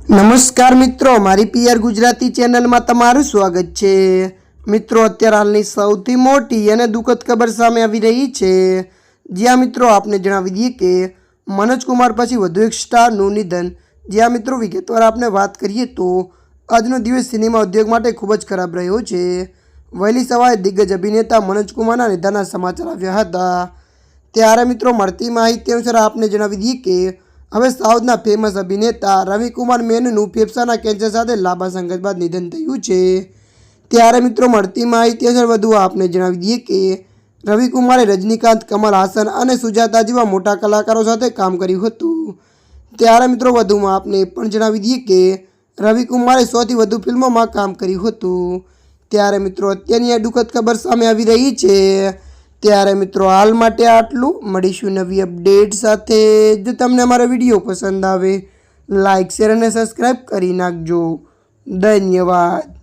નમસ્કાર મિત્રો, મારી પીઆર ગુજરાતી ચેનલમાં તમારું સ્વાગત છે। મિત્રો, અત્યારે હાલની સૌથી મોટી અને દુઃખદ ખબર સામે આવી રહી છે। જ્યાં મિત્રો આપને જણાવી દઈએ કે મનોજ કુમાર પછી વધુ એક સ્ટારનું નિધન। જ્યાં મિત્રો વિગતવાર આપણે વાત કરીએ તો આજનો દિવસ સિનેમા ઉદ્યોગ માટે ખૂબ જ ખરાબ રહ્યો છે। વહેલી સવારે દિગ્ગજ અભિનેતા મનોજ કુમારના નિધનના સમાચાર આવ્યા હતા। ત્યારે મિત્રો મળતી માહિતી અનુસાર આપને જણાવી દઈએ કે હવે સાઉથના ફેમસ અભિનેતા રવિકુમાર મેનનનું ફેફસાના કેન્સર સાથે લાંબા સંઘર્ષ બાદ નિધન થયું છે। ત્યારે મિત્રો મળતી માહિતી અનુસાર વધુ આપને જણાવી દઈએ કે રવિકુમારે રજનીકાંત, કમલ હાસન અને સુજાતા જેવા મોટા કલાકારો સાથે કામ કર્યું હતું। ત્યારે મિત્રો વધુમાં આપને એ પણ જણાવી દઈએ કે રવિકુમારે 100થી વધુ ફિલ્મોમાં કામ કર્યું હતું। ત્યારે મિત્રો અત્યારની આ દુઃખદ ખબર સામે આવી રહી છે। ત્યારે મિત્રો હાલ માટે આટલું। મળીશું નવી અપડેટ સાથે। જો તમને અમારો વિડીયો પસંદ આવે લાઇક, શેર અને સબસ્ક્રાઈબ કરી નાખજો। ધન્યવાદ।